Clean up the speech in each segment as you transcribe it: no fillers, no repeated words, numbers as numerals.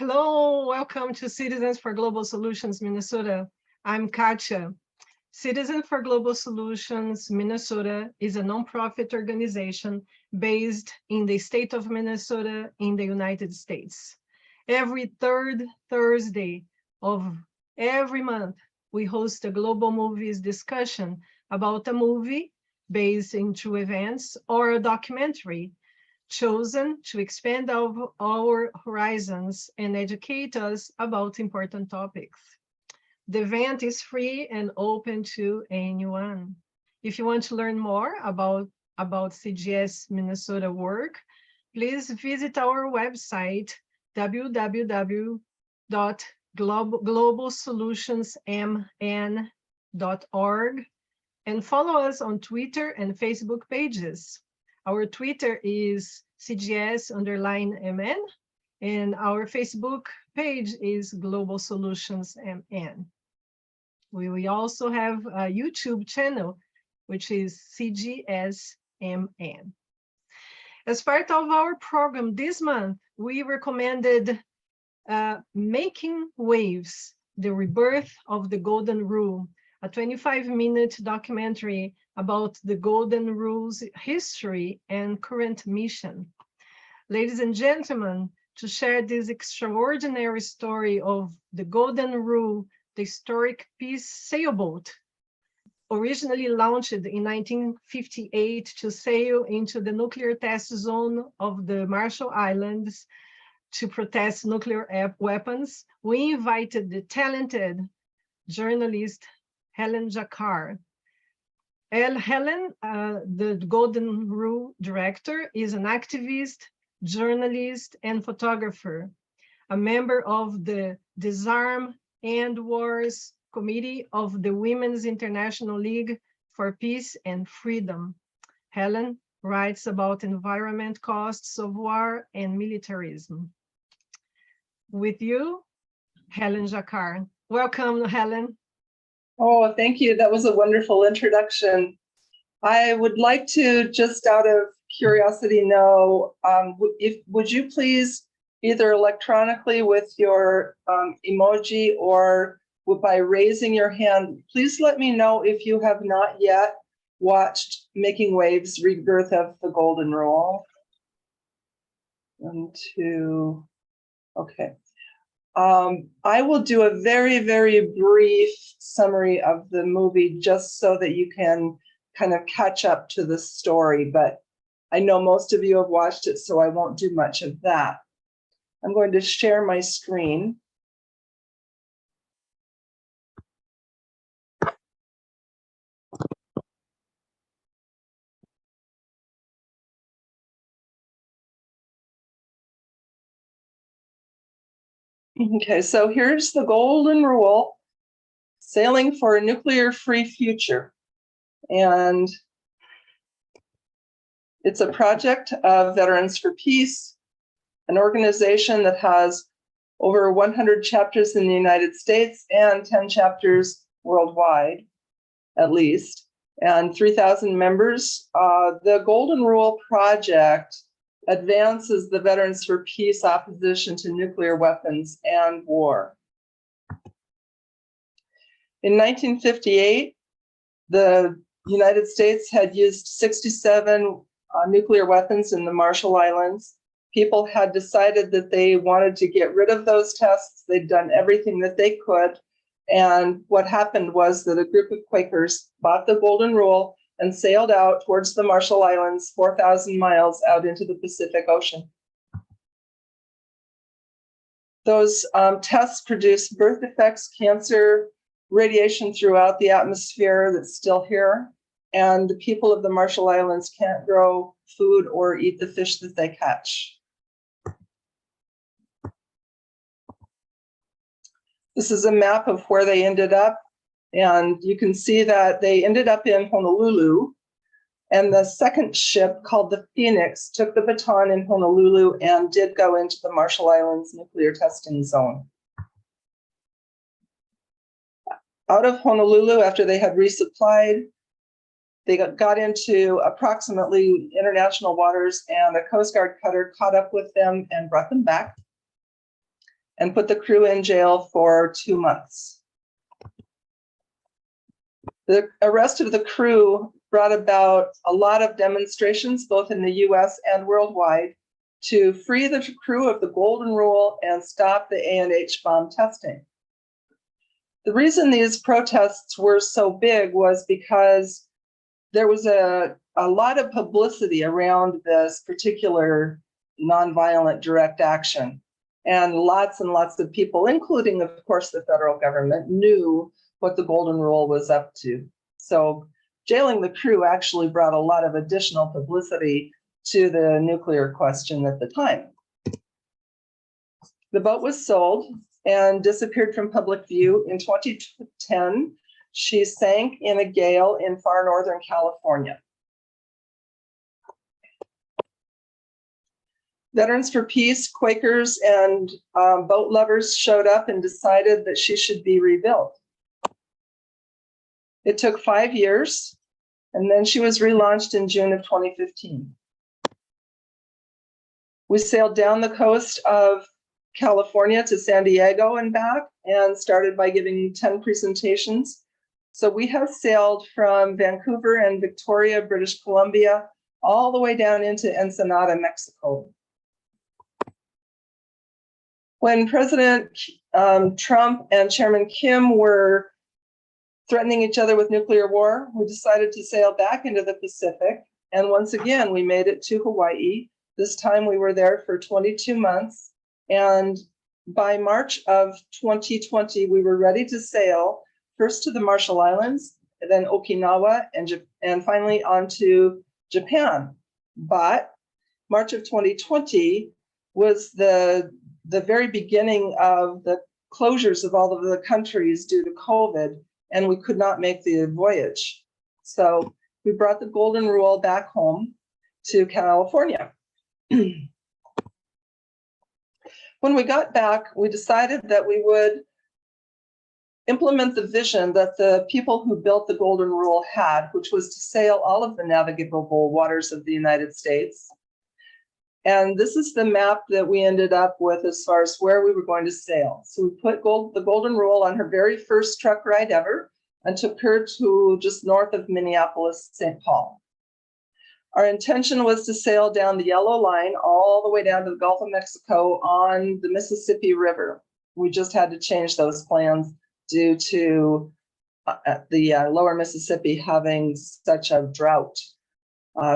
Hello, welcome to Citizens for Global Solutions Minnesota. I'm Katya. Citizens for Global Solutions Minnesota is a nonprofit organization based in the state of Minnesota in the United States. Every third Thursday of every month, we host a global movies discussion about a movie based in true events or a documentary chosen to expand our horizons and educate us about important topics. The event is free and open to anyone. If you want to learn more about CGS Minnesota work, please visit our website, www.globalsolutionsmn.org, and follow us on Twitter and Facebook pages. Our Twitter is CGS_MN, and our Facebook page is Global Solutions MN. We also have a YouTube channel, which is CGS-MN. As part of our program this month, we recommended Making Waves, the Rebirth of the Golden Rule, a 25-minute documentary about the Golden Rule's history and current mission. Ladies and gentlemen, to share this extraordinary story of the Golden Rule, the historic peace sailboat, originally launched in 1958 to sail into the nuclear test zone of the Marshall Islands to protest nuclear weapons, we invited the talented journalist Helen Jaccard. Helen, the Golden Rule director, is an activist, journalist, and photographer, a member of the Disarm End Wars Committee of the Women's International League for Peace and Freedom. Helen writes about environment costs of war and militarism. With you, Helen Jaccard. Welcome, Helen. Oh, thank you. That was a wonderful introduction. I would like to, just out of curiosity, know, would you please, either electronically with your emoji or by raising your hand, please let me know if you have not yet watched Making Waves, Rebirth of the Golden Rule. 1, 2, okay. I will do a very, very brief summary of the movie just so that you can kind of catch up to the story, but I know most of you have watched it, so I won't do much of that. I'm going to share my screen. Okay, so here's the Golden Rule, sailing for a nuclear-free future. And it's a project of Veterans for Peace, an organization that has over 100 chapters in the United States and 10 chapters worldwide, at least, and 3,000 members. The Golden Rule Project advances the Veterans for Peace opposition to nuclear weapons and war. In 1958, the United States had used 67 nuclear weapons in the Marshall Islands. People had decided that they wanted to get rid of those tests. They'd done everything that they could. And what happened was that a group of Quakers bought the Golden Rule and sailed out towards the Marshall Islands, 4,000 miles out into the Pacific Ocean. Those tests produced birth defects, cancer, radiation throughout the atmosphere that's still here. And the people of the Marshall Islands can't grow food or eat the fish that they catch. This is a map of where they ended up. And you can see that they ended up in Honolulu. And the second ship, called the Phoenix, took the baton in Honolulu and did go into the Marshall Islands nuclear testing zone. Out of Honolulu, after they had resupplied, they got into approximately international waters, and a Coast Guard cutter caught up with them and brought them back. and put the crew in jail for 2 months. The arrest of the crew brought about a lot of demonstrations, both in the US and worldwide, to free the crew of the Golden Rule and stop the ANH bomb testing. The reason these protests were so big was because there was a lot of publicity around this particular nonviolent direct action. And lots of people, including, of course, the federal government, knew what the Golden Rule was up to. So jailing the crew actually brought a lot of additional publicity to the nuclear question at the time. The boat was sold and disappeared from public view. In 2010, she sank in a gale in far northern California. Veterans for Peace, Quakers, and boat lovers showed up and decided that she should be rebuilt. It took 5 years, and then she was relaunched in June of 2015. We sailed down the coast of California to San Diego and back, and started by giving 10 presentations. So we have sailed from Vancouver and Victoria, British Columbia, all the way down into Ensenada, Mexico. When President Trump and Chairman Kim were threatening each other with nuclear war, we decided to sail back into the Pacific. And once again, we made it to Hawaii. This time we were there for 22 months. And by March of 2020, we were ready to sail first to the Marshall Islands, then Okinawa, and finally on to Japan. But March of 2020 was the very beginning of the closures of all of the countries due to COVID, and we could not make the voyage. So we brought the Golden Rule back home to California. When we got back, we decided that we would implement the vision that the people who built the Golden Rule had, which was to sail all of the navigable waters of the United States. And this is the map that we ended up with as far as where we were going to sail. So we put the Golden Rule on her very first truck ride ever and took her to just north of Minneapolis, St. Paul. Our intention was to sail down the Yellow Line all the way down to the Gulf of Mexico on the Mississippi River. We just had to change those plans due to the lower Mississippi having such a drought.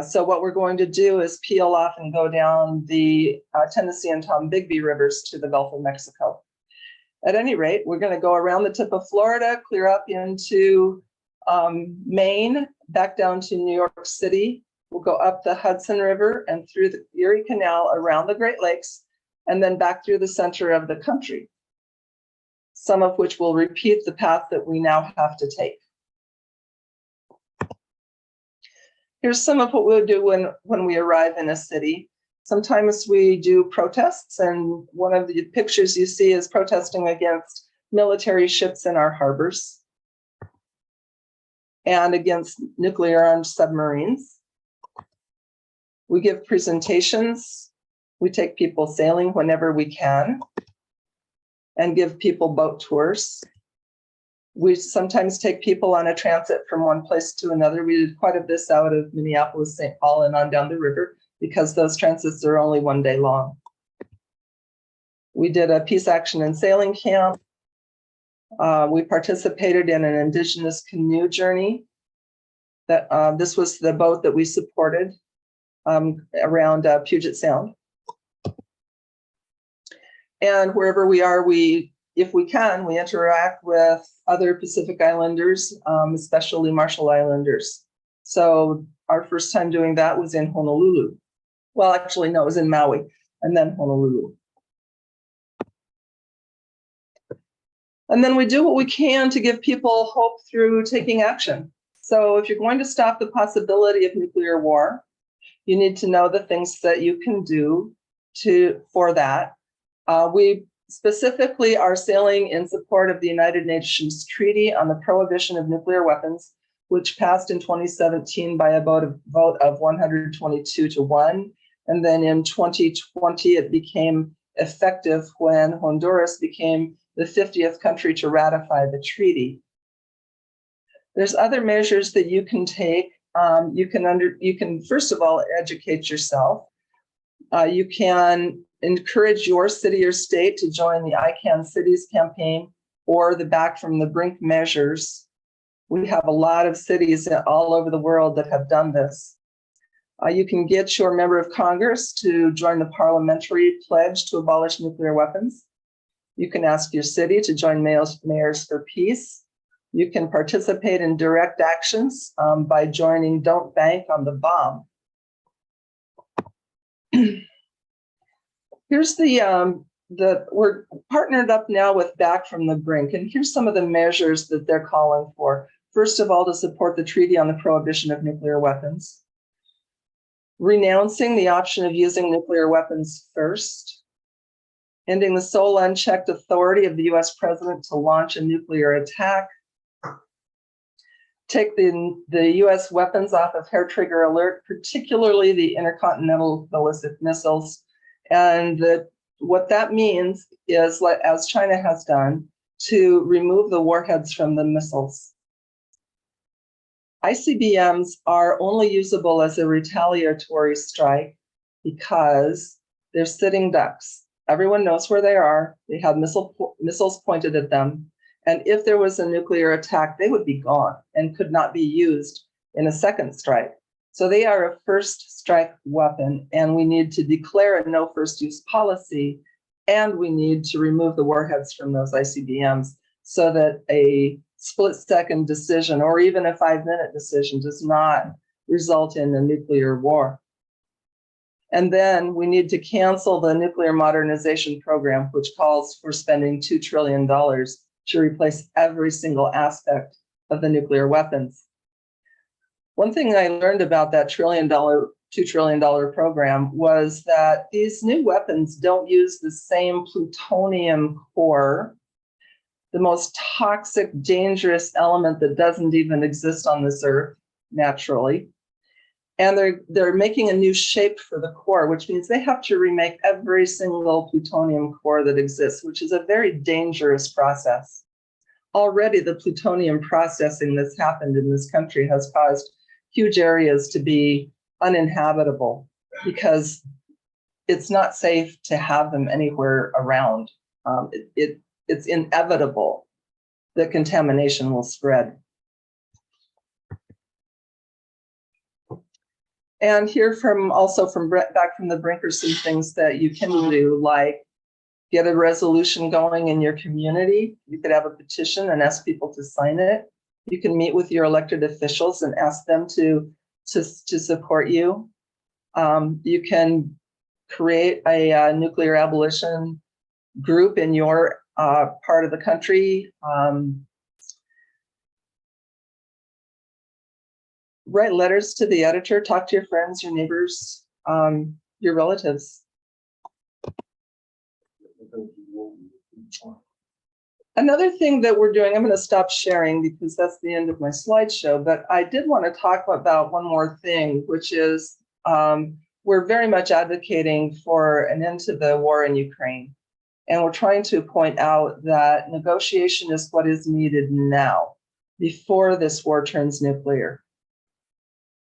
So what we're going to do is peel off and go down the Tennessee and Tombigbee rivers to the Gulf of Mexico. At any rate, we're going to go around the tip of Florida, clear up into Maine, back down to New York City. We'll go up the Hudson River and through the Erie Canal around the Great Lakes, and then back through the center of the country, some of which will repeat the path that we now have to take. Here's some of what we'll do when we arrive in a city. Sometimes we do protests, and one of the pictures you see is protesting against military ships in our harbors and against nuclear-armed submarines. We give presentations. We take people sailing whenever we can and give people boat tours. We sometimes take people on a transit from one place to another. We did quite a bit out of Minneapolis, St. Paul, and on down the river because those transits are only 1 day long. We did a peace action and sailing camp. We participated in an indigenous canoe journey. This was the boat that we supported around Puget Sound. And wherever we are, if we can, we interact with other Pacific Islanders, especially Marshall Islanders. So our first time doing that was in Honolulu. Well, actually, no, it was in Maui and then Honolulu. And then we do what we can to give people hope through taking action. So if you're going to stop the possibility of nuclear war, you need to know the things that you can do for that. We specifically are sailing in support of the United Nations Treaty on the Prohibition of Nuclear Weapons, which passed in 2017 by a vote of 122 to 1. And then in 2020, it became effective when Honduras became the 50th country to ratify the treaty. There's other measures that you can take. You can first of all educate yourself. You can encourage your city or state to join the I Can Cities campaign or the Back from the Brink measures. We have a lot of cities all over the world that have done this. You can get your member of Congress to join the parliamentary pledge to abolish nuclear weapons. You can ask your city to join Mayors for Peace. You can participate in direct actions by joining Don't Bank on the Bomb. Here's we're partnered up now with Back from the Brink, and here's some of the measures that they're calling for. First of all, to support the Treaty on the Prohibition of Nuclear Weapons, renouncing the option of using nuclear weapons first, ending the sole unchecked authority of the US president to launch a nuclear attack, take the US weapons off of hair trigger alert, particularly the intercontinental ballistic missiles. And what that means is, as China has done, to remove the warheads from the missiles. ICBMs are only usable as a retaliatory strike because they're sitting ducks. Everyone knows where they are. They have missiles pointed at them. And if there was a nuclear attack, they would be gone and could not be used in a second strike. So they are a first strike weapon, and we need to declare a no first use policy, and we need to remove the warheads from those ICBMs so that a split-second decision or even a 5-minute decision does not result in a nuclear war. And then we need to cancel the nuclear modernization program, which calls for spending $2 trillion to replace every single aspect of the nuclear weapons. One thing I learned about that $2 trillion program was that these new weapons don't use the same plutonium core, the most toxic, dangerous element that doesn't even exist on this earth naturally. And they're making a new shape for the core, which means they have to remake every single plutonium core that exists, which is a very dangerous process. Already the plutonium processing that's happened in this country has caused huge areas to be uninhabitable because it's not safe to have them anywhere around. It's inevitable that contamination will spread. And here also from Back from the Brink are some things that you can do, like get a resolution going in your community. You could have a petition and ask people to sign it. You can meet with your elected officials and ask them to support you. You can create a nuclear abolition group in your part of the country. Write letters to the editor, talk to your friends, your neighbors, your relatives. Another thing that we're doing, I'm going to stop sharing because that's the end of my slideshow, but I did want to talk about one more thing, which is we're very much advocating for an end to the war in Ukraine. And we're trying to point out that negotiation is what is needed now, before this war turns nuclear.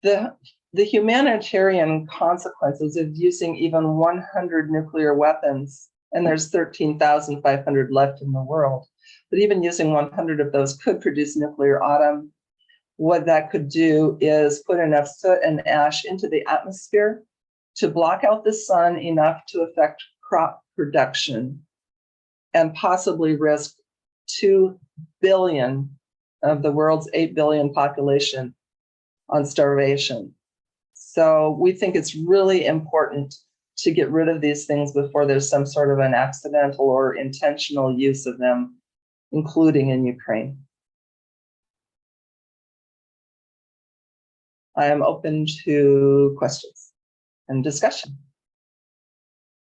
The humanitarian consequences of using even 100 nuclear weapons, and there's 13,500 left in the world, but even using 100 of those could produce nuclear autumn. What that could do is put enough soot and ash into the atmosphere to block out the sun enough to affect crop production and possibly risk 2 billion of the world's 8 billion population on starvation. So we think it's really important to get rid of these things before there's some sort of an accidental or intentional use of them, including in Ukraine. I am open to questions and discussion.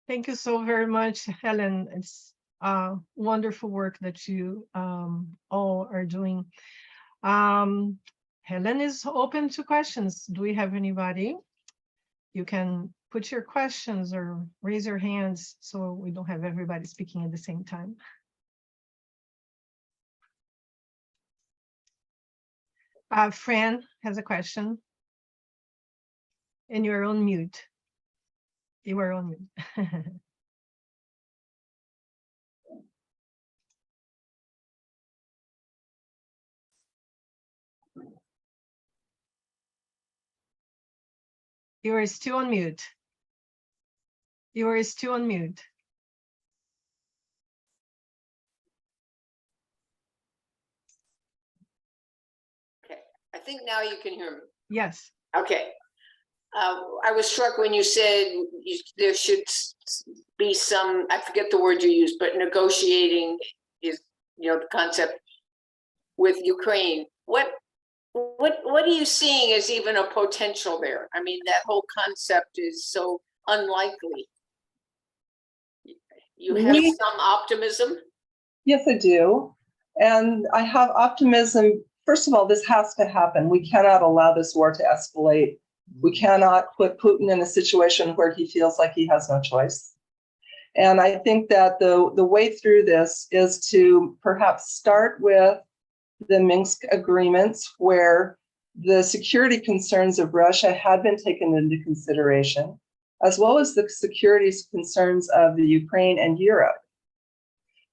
Thank you so very much, Helen. It's wonderful work that you all are doing. Helen is open to questions. Do we have anybody? You can put your questions or raise your hands so we don't have everybody speaking at the same time. Fran has a question. And you're on mute. You are on mute. You are still on mute. You are still on mute. Okay, I think now you can hear me. Yes. Okay. I was struck when you said there should be some, I forget the word you used, but negotiating is, the concept with Ukraine. What are you seeing as even a potential there? I mean, that whole concept is so unlikely. You have some optimism? Yes, I do. And I have optimism. First of all, this has to happen. We cannot allow this war to escalate. We cannot put Putin in a situation where he feels like he has no choice. And I think that the way through this is to perhaps start with the Minsk agreements, where the security concerns of Russia had been taken into consideration, as well as the security concerns of the Ukraine and Europe.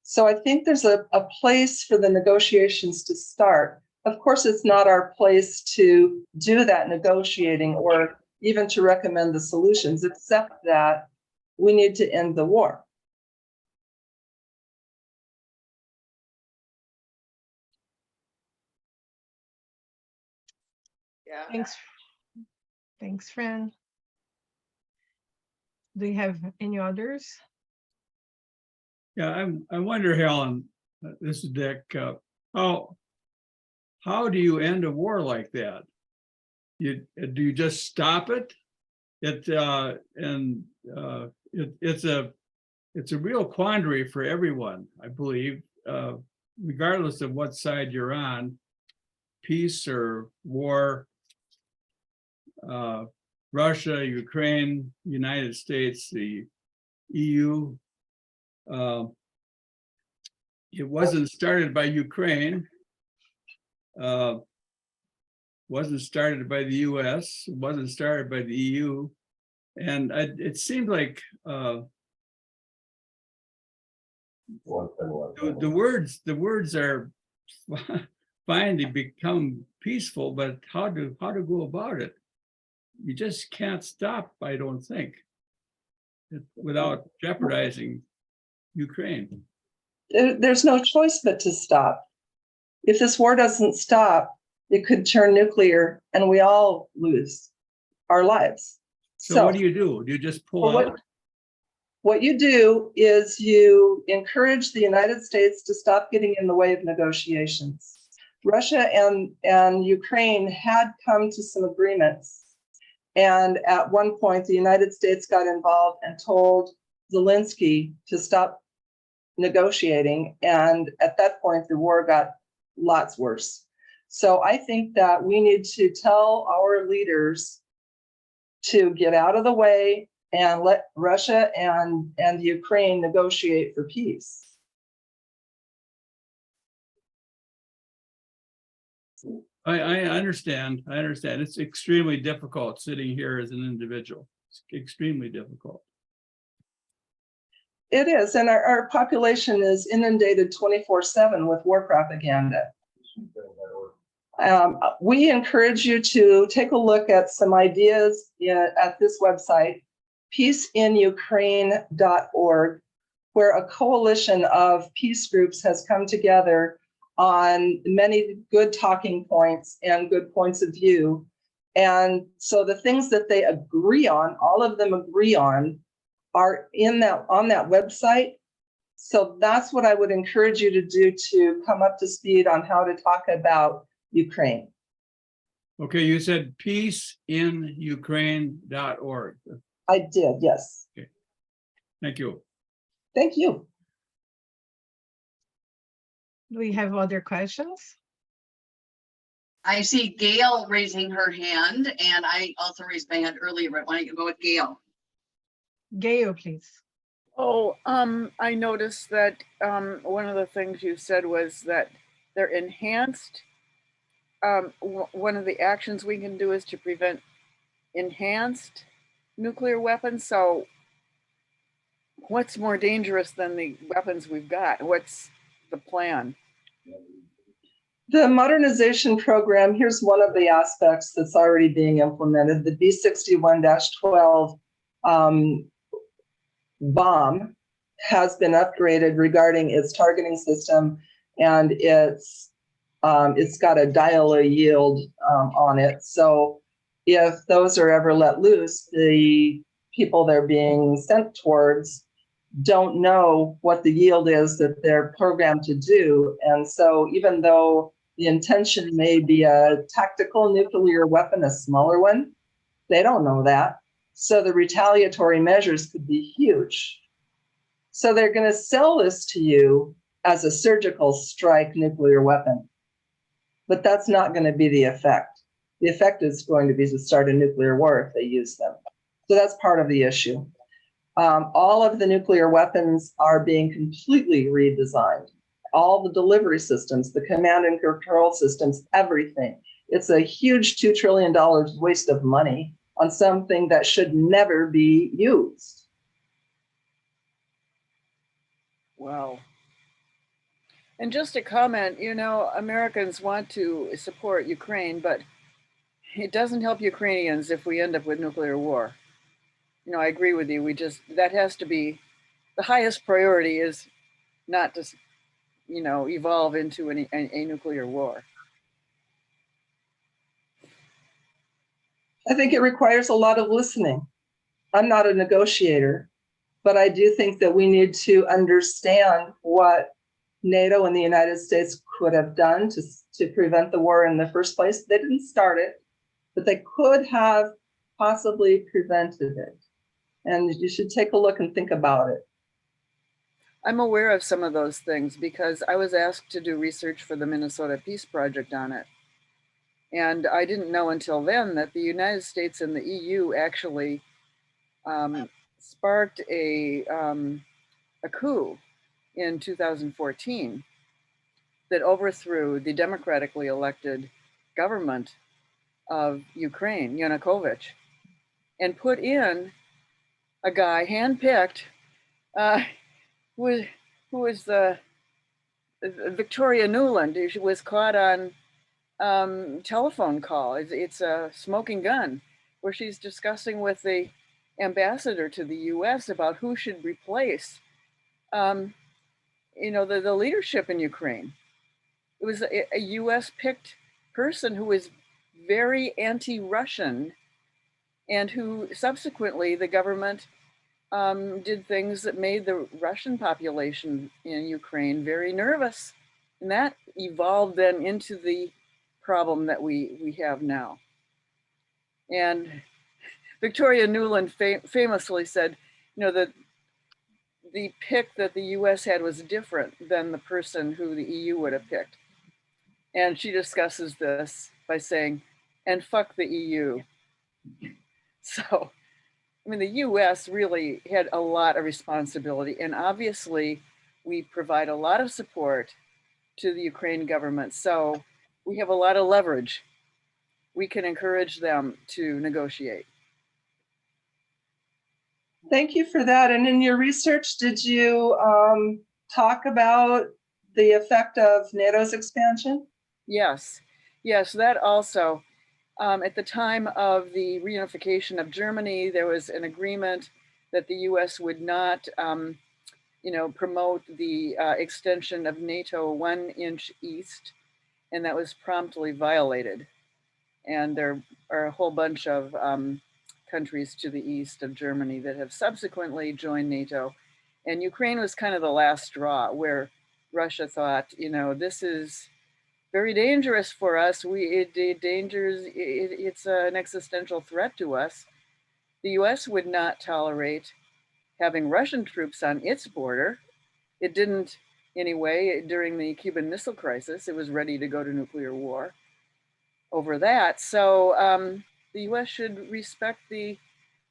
So I think there's a place for the negotiations to start. Of course, it's not our place to do that negotiating or even to recommend the solutions, except that we need to end the war. Yeah. Thanks, Fran. Do you have any others? Yeah, I wonder, Helen, this is Dick, how do you end a war like that? Do you just stop it? It's a real quandary for everyone, I believe, regardless of what side you're on, peace or war, Russia, Ukraine, United States, the EU. It wasn't started by Ukraine, wasn't started by the US, it wasn't started by the EU. And it seemed like the words are fine to become peaceful, but how to go about it? You just can't stop, I don't think, without jeopardizing Ukraine. There's no choice but to stop. If this war doesn't stop, it could turn nuclear and we all lose our lives. So what do? Do you just pull out? What you do is you encourage the United States to stop getting in the way of negotiations. Russia and Ukraine had come to some agreements. And at one point, the United States got involved and told Zelensky to stop negotiating. And at that point, the war got lots worse. So I think that we need to tell our leaders to get out of the way and let Russia and Ukraine negotiate for peace. I understand. It's extremely difficult sitting here as an individual. It's extremely difficult. It is, and our population is inundated 24/7 with war propaganda. We encourage you to take a look at some ideas at this website, peaceinukraine.org, where a coalition of peace groups has come together on many good talking points and good points of view. And so the things that they agree on, all of them agree on, are on that website. So that's what I would encourage you to do to come up to speed on how to talk about Ukraine. Okay, you said peaceinukraine.org. I did, yes. Okay. Thank you. Thank you. Do we have other questions? I see Gail raising her hand, and I also raised my hand earlier, but why don't you go with Gail? Gail, please. Oh, I noticed that one of the things you said was that they're enhanced. One of the actions we can do is to prevent enhanced nuclear weapons. So what's more dangerous than the weapons we've got? What's the plan? The modernization program, here's one of the aspects that's already being implemented. The B61-12 bomb has been upgraded regarding its targeting system, and it's got a dial yield on it. So if those are ever let loose, the people they're being sent towards don't know what the yield is that they're programmed to do. And so even though the intention may be a tactical nuclear weapon, a smaller one, they don't know that. So the retaliatory measures could be huge. So they're going to sell this to you as a surgical strike nuclear weapon. But that's not going to be the effect. The effect is going to be to start a nuclear war if they use them. So that's part of the issue. All of the nuclear weapons are being completely redesigned. All the delivery systems, the command and control systems, everything. It's a huge $2 trillion waste of money on something that should never be used. Wow. And just a comment, you know, Americans want to support Ukraine, but it doesn't help Ukrainians if we end up with nuclear war. You know, I agree with you. That has to be, the highest priority is not to, you know, evolve into a nuclear war. I think it requires a lot of listening. I'm not a negotiator, but I do think that we need to understand what NATO and the United States could have done to prevent the war in the first place. They didn't start it, but they could have possibly prevented it. And you should take a look and think about it. I'm aware of some of those things because I was asked to do research for the Minnesota Peace Project on it. And I didn't know until then that the United States and the EU actually sparked a coup in 2014 that overthrew the democratically elected government of Ukraine, Yanukovych, and put in a guy handpicked who was the Victoria Nuland. She was caught on telephone call. It's a smoking gun where she's discussing with the ambassador to the US about who should replace you know, the leadership in Ukraine. It was a US picked person who was very anti-Russian and who subsequently the government did things that made the Russian population in Ukraine very nervous. And that evolved then into the problem that we have now. And Victoria Nuland famously said, you know, that the pick that the US had was different than the person who the EU would have picked. And she discusses this by saying, and fuck the EU. So, I mean, the US really had a lot of responsibility. And obviously, we provide a lot of support to the Ukraine government. So we have a lot of leverage. We can encourage them to negotiate. Thank you for that. And in your research, did you talk about the effect of NATO's expansion? Yes, that also. At the time of the reunification of Germany, there was an agreement that the US would not you know, promote the extension of NATO 1 inch east, and that was promptly violated. And there are a whole bunch of countries to the east of Germany that have subsequently joined NATO. And Ukraine was kind of the last straw where Russia thought, you know, this is very dangerous for us. It's an existential threat to us. The US would not tolerate having Russian troops on its border. It didn't anyway during the Cuban Missile Crisis. It was ready to go to nuclear war over that. So the US should respect the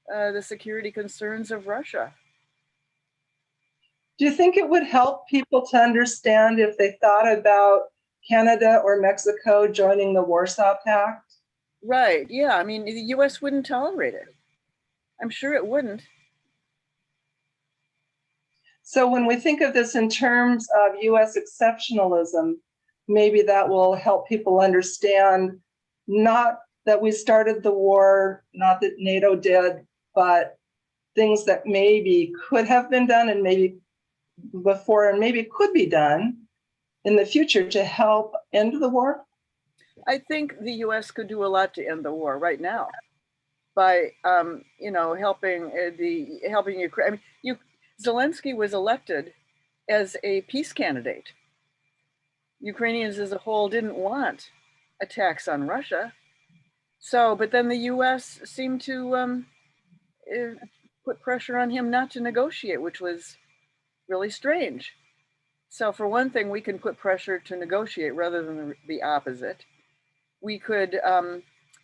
the security concerns of Russia. Do you think it would help people to understand if they thought about Canada or Mexico joining the Warsaw Pact? Right, yeah, I mean, the US wouldn't tolerate it. I'm sure it wouldn't. So when we think of this in terms of US exceptionalism, maybe that will help people understand not that we started the war, not that NATO did, but things that maybe could have been done and maybe before and maybe could be done in the future to help end the war? I think the US could do a lot to end the war right now by, you know, helping Ukraine. I mean, Zelensky was elected as a peace candidate. Ukrainians as a whole didn't want attacks on Russia. So, but then the US seemed to put pressure on him not to negotiate, which was really strange. So for one thing, we can put pressure to negotiate rather than the opposite. We could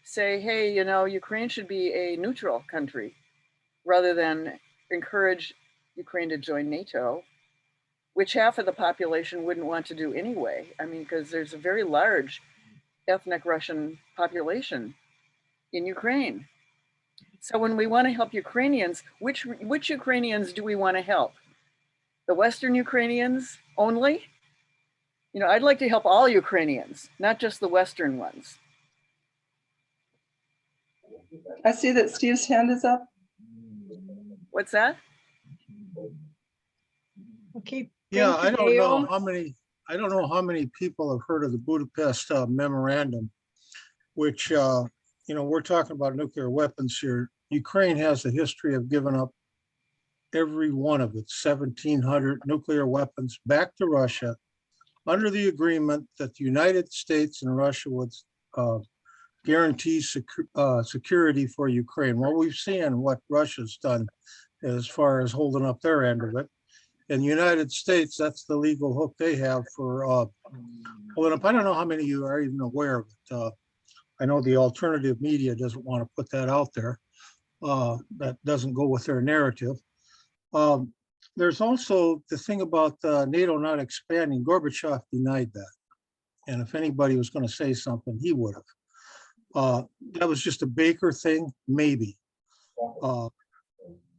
say, hey, you know, Ukraine should be a neutral country rather than encourage Ukraine to join NATO, which half of the population wouldn't want to do anyway. I mean, because there's a very large ethnic Russian population in Ukraine. So when we want to help Ukrainians, which Ukrainians do we want to help? The Western Ukrainians only? You know, I'd like to help all Ukrainians, not just the Western ones. I see that Steve's hand is up. What's that? Okay. Yeah, thank I you, don't know Gail. how many people have heard of the Budapest Memorandum, which, you know, we're talking about nuclear weapons here. Ukraine has a history of giving up every one of its 1,700 nuclear weapons back to Russia under the agreement that the United States and Russia would guarantee security for Ukraine. Well, we've seen what Russia's done as far as holding up their end of it. And the United States, that's the legal hook they have for holding up. I don't know how many of you are even aware of it. I know the alternative media doesn't want to put that out there. That doesn't go with their narrative. There's also the thing about NATO not expanding. Gorbachev denied that. And if anybody was going to say something, he would have. That was just a Baker thing, maybe.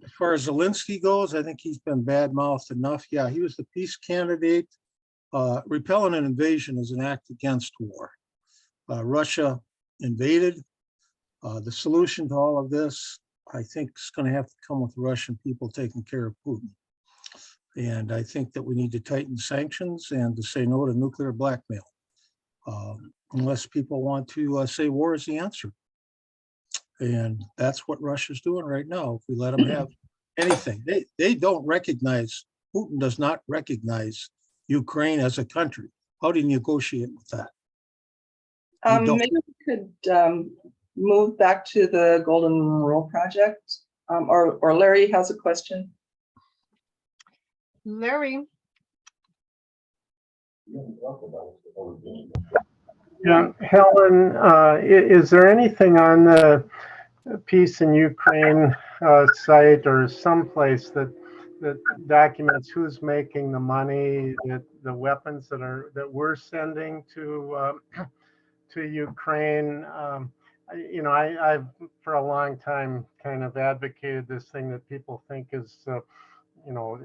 As far as Zelensky goes, I think he's been bad-mouthed enough. Yeah, he was the peace candidate. Repelling an invasion is an act against war. Russia invaded. The solution to all of this, I think, is going to have to come with the Russian people taking care of Putin. And I think that we need to tighten sanctions and to say no to nuclear blackmail, unless people want to say war is the answer. And that's what Russia's doing right now. If we let them have anything, they don't recognize, Putin does not recognize Ukraine as a country. How do you negotiate with that? Maybe we could move back to the Golden Rule Project, or Larry has a question. Larry. Yeah, Helen, is there anything on the Peace in Ukraine site or someplace that documents who's making the money, the weapons that we're sending to Ukraine? You know, I've for a long time kind of advocated this thing that people think is, you know,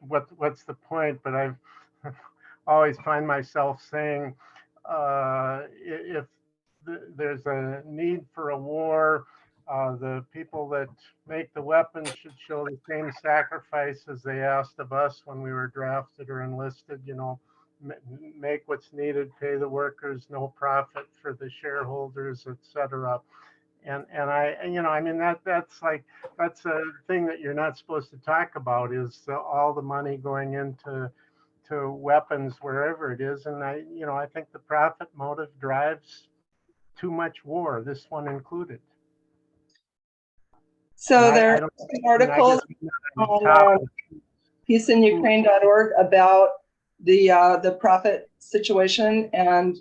what's the point? But I've always find myself saying, if there's a need for a war, the people that make the weapons should show the same sacrifice as they asked of us when we were drafted or enlisted, you know, make what's needed, pay the workers, no profit for the shareholders, etc. And I, you know, I mean, that's a thing that you're not supposed to talk about, is all the money going into weapons wherever it is. And I think the profit motive drives too much war, this one included. So there's an article on peaceinukraine.org about the profit situation, and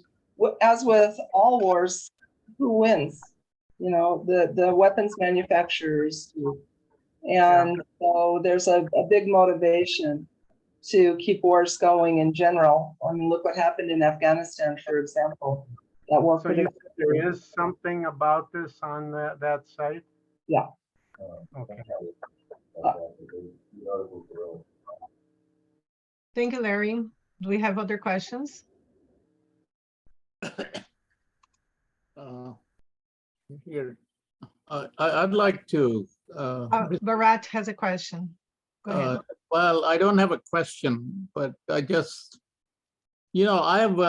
as with all wars, who wins? the weapons manufacturers do. And so there's a big motivation to keep wars going in general. I mean, look what happened in Afghanistan, for example. That war So you said there is something about this on that site? Yeah. Okay. Thank you, Larry. Do we have other questions? Here, I'd like to. Bharat has a question. Go ahead. Well, I don't have a question, but I just, I've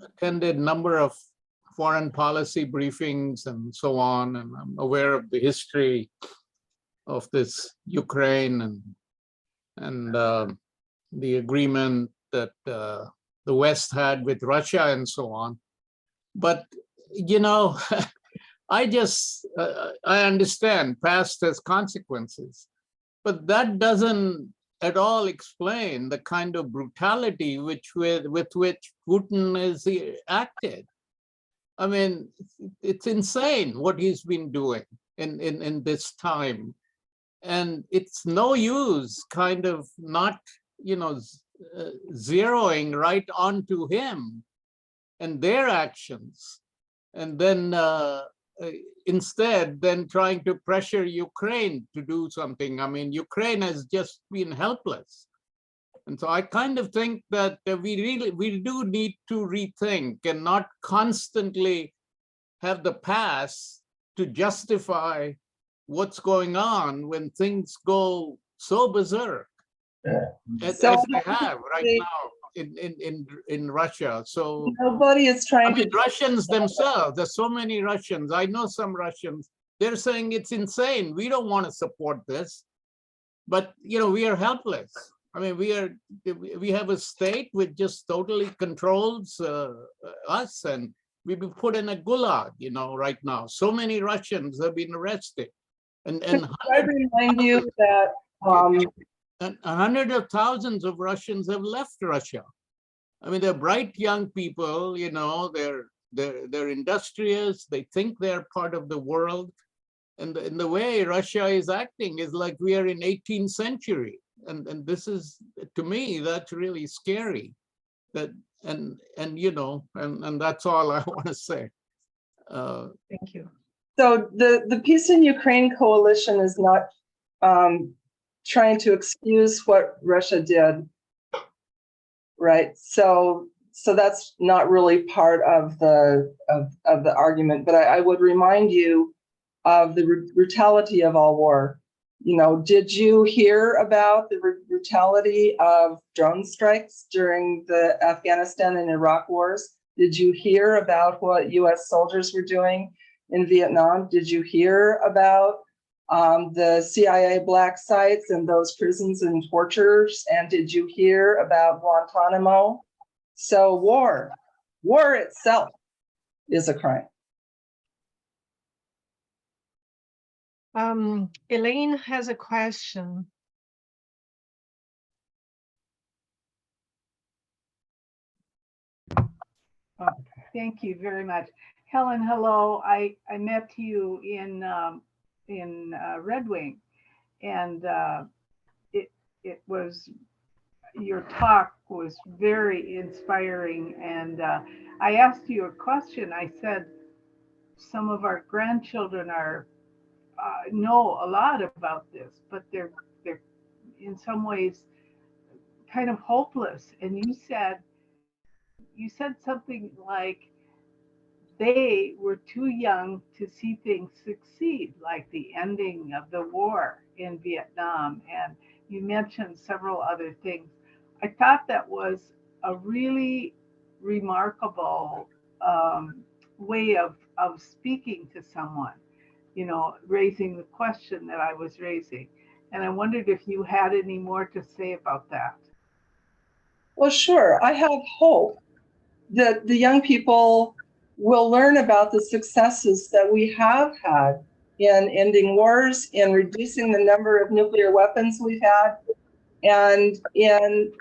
attended a number of foreign policy briefings and so on, and I'm aware of the history of this Ukraine and the agreement that the West had with Russia and so on. But, I understand past has consequences, but that doesn't at all explain the kind of brutality with which Putin is acted. I mean, it's insane what he's been doing in this time. And it's no use kind of not, zeroing right onto him and their actions. And then instead, then trying to pressure Ukraine to do something. I mean, Ukraine has just been helpless. And so I kind of think that we do need to rethink and not constantly have the past to justify what's going on when things go so berserk as they have right now in Russia. So nobody is trying to. Russians themselves, there's so many Russians. I know some Russians, they're saying it's insane. We don't want to support this, but we are helpless. I mean, we have a state which just totally controls us, and we've been put in a gulag, right now. So many Russians have been arrested. And I remind you that hundreds of thousands of Russians have left Russia. I mean, they're bright young people, they're industrious, they think they're part of the world. And the way Russia is acting is like we are in 18th century. And this is, to me, that's really scary. And that's all I want to say. Thank you. So the Peace in Ukraine Coalition is not trying to excuse what Russia did, right? So that's not really part of the argument. But I would remind you of the brutality of all war. Did you hear about the brutality of drone strikes during the Afghanistan and Iraq wars? Did you hear about what U.S. soldiers were doing in Vietnam? Did you hear about the CIA black sites and those prisons and tortures? And did you hear about Guantanamo? So war itself is a crime. Elaine has a question. Thank you very much. Helen, hello. I met you in Red Wing, and it was, your talk was very inspiring. And I asked you a question. I said, some of our grandchildren know a lot about this, but they're in some ways kind of hopeless. And you said something like they were too young to see things succeed, like the ending of the war in Vietnam. And you mentioned several other things. I thought that was a really remarkable way of speaking to someone, raising the question that I was raising. And I wondered if you had any more to say about that. Well, sure. I have hope that the young people will learn about the successes that we have had in ending wars, in reducing the number of nuclear weapons we've had, and in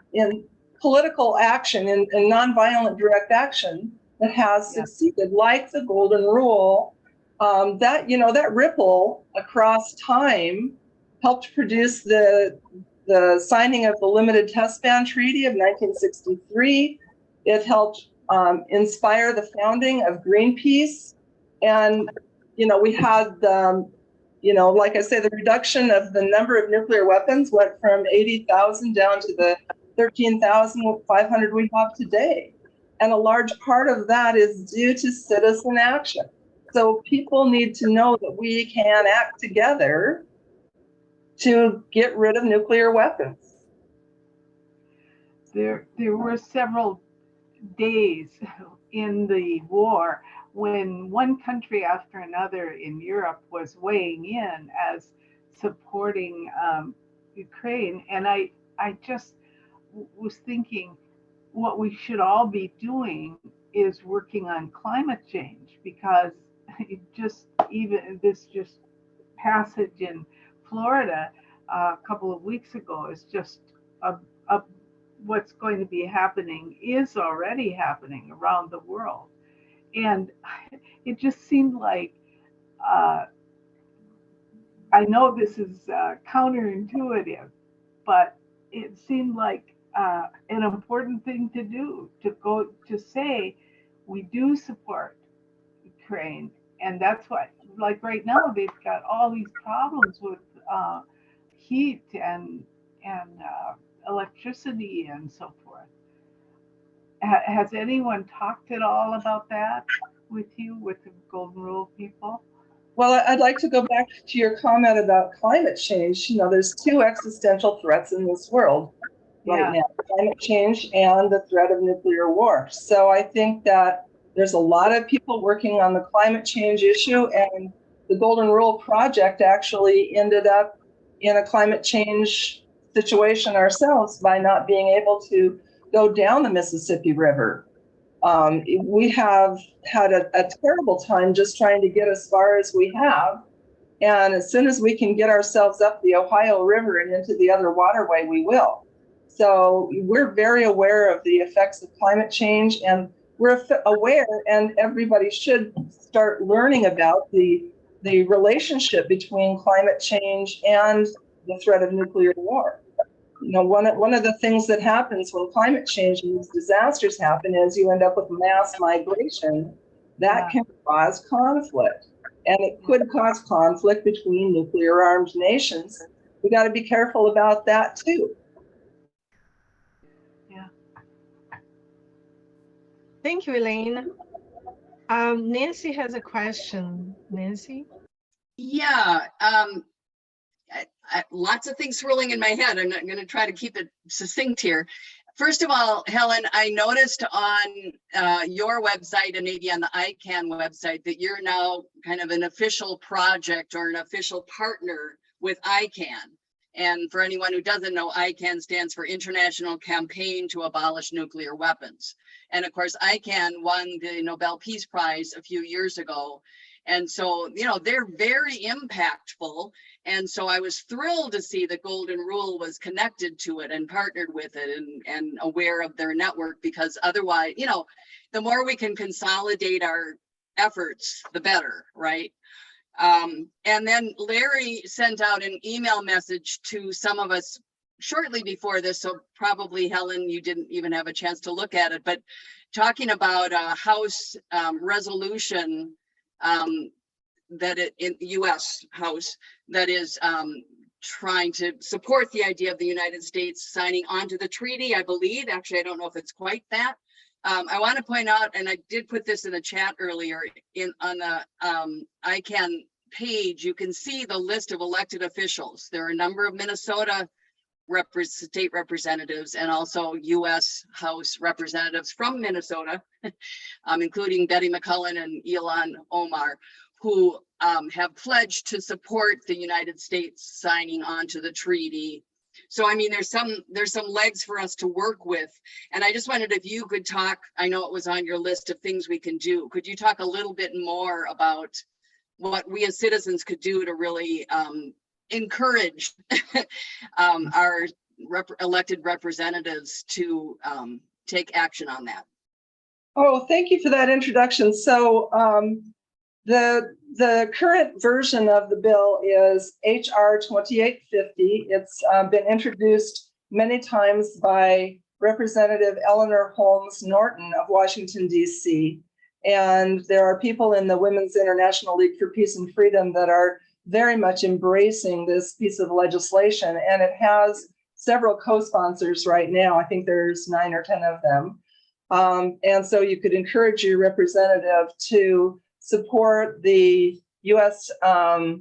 political action, in nonviolent direct action that has Yeah. succeeded, like the Golden Rule, that, you know, that ripple across time helped produce the signing of the Limited Test Ban Treaty of 1963. It helped inspire the founding of Greenpeace. And, you know, we had, you know, like I say, the reduction of the number of nuclear weapons went from 80,000 down to the 13,500 we have today. And a large part of that is due to citizen action. So people need to know that we can act together to get rid of nuclear weapons. There were several days in the war when one country after another in Europe was weighing in as supporting Ukraine. And I just was thinking what we should all be doing is working on climate change, because it just, even this just passage in Florida a couple of weeks ago is just what's going to be happening is already happening around the world. And it just seemed like, I know this is counterintuitive, but it seemed like an important thing to do, to go to say we do support Ukraine. And that's why, like right now, they've got all these problems with heat and electricity and so forth. Has anyone talked at all about that with you, with the Golden Rule people? Well, I'd like to go back to your comment about climate change. You know, there's two existential threats in this world right now, climate change and the threat of nuclear war. So I think that there's a lot of people working on the climate change issue, and the Golden Rule Project actually ended up in a climate change situation ourselves by not being able to go down the Mississippi River. We have had a terrible time just trying to get as far as we have. And as soon as we can get ourselves up the Ohio River and into the other waterway, we will. So we're very aware of the effects of climate change, and we're aware, and everybody should start learning about the relationship between climate change and the threat of nuclear war. You know, one of the things that happens when climate change and these disasters happen is you end up with mass migration that can cause conflict, and it could cause conflict between nuclear armed nations. We got to be careful about that too. Yeah. Thank you, Elaine. Nancy has a question. Nancy? Yeah, lots of things swirling in my head. I'm going to try to keep it succinct here. First of all, Helen, I noticed on your website and maybe on the ICANN website that you're now kind of an official project or an official partner with ICANN. And for anyone who doesn't know, ICANN stands for International Campaign to Abolish Nuclear Weapons. And of course, ICANN won the Nobel Peace Prize a few years ago. And so, you know, they're very impactful. And so I was thrilled to see the Golden Rule was connected to it and partnered with it and aware of their network, because otherwise, you know, the more we can consolidate our efforts, the better, right? And then Larry sent out an email message to some of us shortly before this, so probably, Helen, you didn't even have a chance to look at it, but talking about a House resolution that in the U.S. House that is trying to support the idea of the United States signing onto the treaty, I believe. Actually, I don't know if it's quite that. I want to point out, and I did put this in the chat earlier, on the ICANN page, you can see the list of elected officials. There are a number of Minnesota state representatives and also U.S. House representatives from Minnesota, including Betty McCullen and Ilhan Omar, who have pledged to support the United States signing on to the treaty. So, I mean, there's some legs for us to work with. And I just wondered if you could talk, I know it was on your list of things we can do. Could you talk a little bit more about what we as citizens could do to really encourage our elected representatives to take action on that? Oh, thank you for that introduction. So the current version of the bill is HR 2850. It's been introduced many times by Representative Eleanor Holmes Norton of Washington, D.C. And there are people in the Women's International League for Peace and Freedom that are very much embracing this piece of legislation. And it has several co-sponsors right now. I think there's 9 or 10 of them. And so you could encourage your representative to support the U.S., I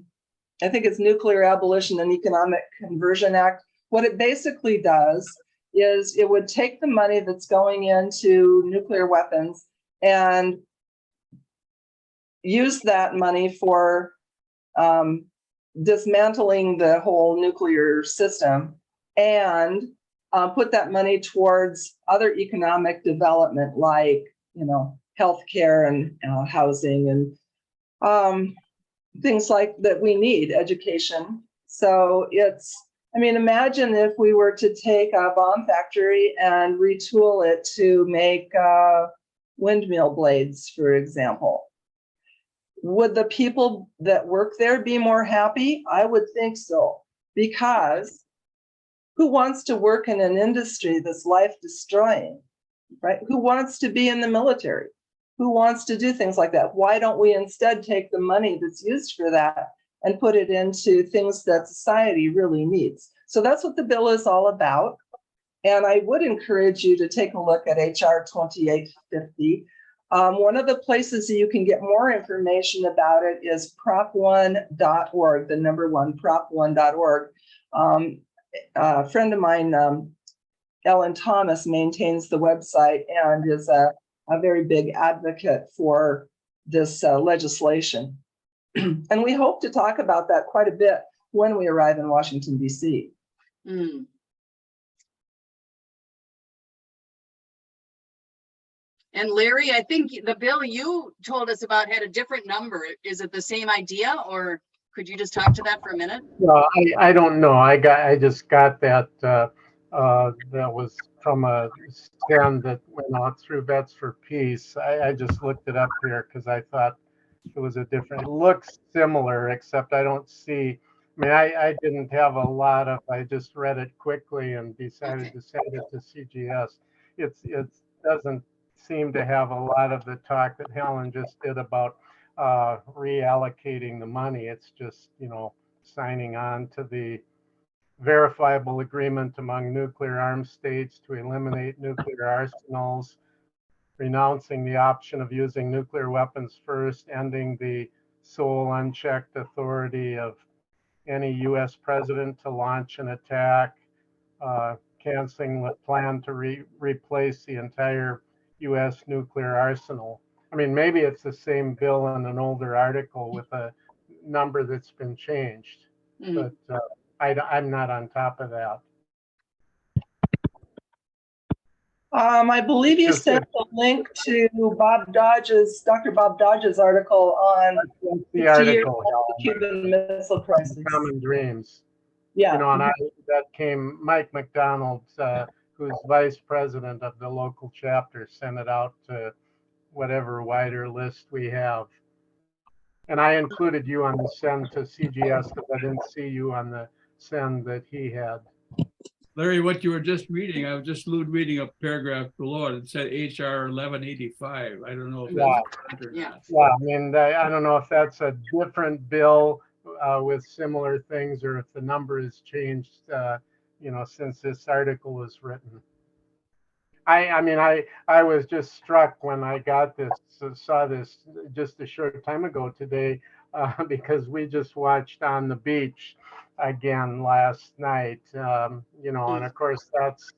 think it's Nuclear Abolition and Economic Conversion Act. What it basically does is it would take the money that's going into nuclear weapons and use that money for dismantling the whole nuclear system and put that money towards other economic development, like, you know, healthcare and housing and things like that we need, education. So it's, I mean, imagine if we were to take a bomb factory and retool it to make windmill blades, for example. Would the people that work there be more happy? I would think so, because who wants to work in an industry that's life destroying, right? Who wants to be in the military? Who wants to do things like that? Why don't we instead take the money that's used for that and put it into things that society really needs? So that's what the bill is all about. And I would encourage you to take a look at HR 2850. One of the places that you can get more information about it is prop1.org, the number 1, prop1.org. A friend of mine, Ellen Thomas, maintains the website and is a very big advocate for this legislation. And we hope to talk about that quite a bit when we arrive in Washington, D.C. Mm. And Larry, I think the bill you told us about had a different number. Is it the same idea, or could you just talk to that for a minute? Well, I don't know. I just got that that was from a scan that went out through Vets for Peace. I just looked it up here because I thought it was a different, it looks similar, except I don't see, I mean, I didn't have a lot of, I just read it quickly and decided to send it to CGS. It doesn't seem to have a lot of the talk that Helen just did about reallocating the money. It's just, you know, signing on to the verifiable agreement among nuclear armed states to eliminate nuclear arsenals, renouncing the option of using nuclear weapons first, ending the sole unchecked authority of any US president to launch an attack, canceling the plan to replace the entire US nuclear arsenal. I mean, maybe it's the same bill in an older article with a number that's been changed, but I'm not on top of that. I believe you sent a link to Dr. Bob Dodge's article on the article, the Cuban Missile Crisis. Common Dreams. Yeah. You know, and that came, Mike McDonald, who's vice president of the local chapter, sent it out to whatever wider list we have. And I included you on the send to CGS because I didn't see you on the send that he had. Larry, what you were just reading, I was just reading a paragraph below it. It said HR 1185. I don't know if that's or not. Yeah, I mean, I don't know if that's a different bill with similar things or if the number has changed, you know, since this article was written. I mean, I was just struck when I got this, saw this just a short time ago today, because we just watched On the Beach again last night, you know, and of course that's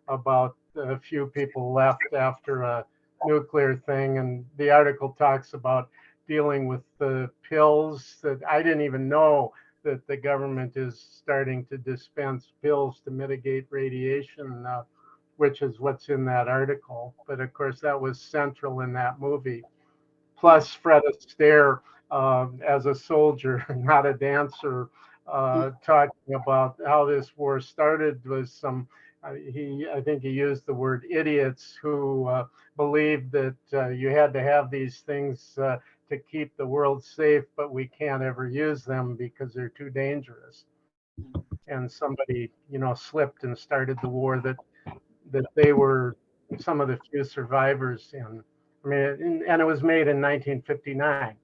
about a few people left after a nuclear thing. And the article talks about dealing with the pills that I didn't even know that the government is starting to dispense pills to mitigate radiation, which is what's in that article. But of course, that was central in that movie. Plus Fred Astaire as a soldier, not a dancer, talking about how this war started with some I think he used the word idiots who believed that you had to have these things to keep the world safe, but we can't ever use them because they're too dangerous. And somebody, slipped and started the war that they were some of the few survivors in. I mean, and it was made in 1959,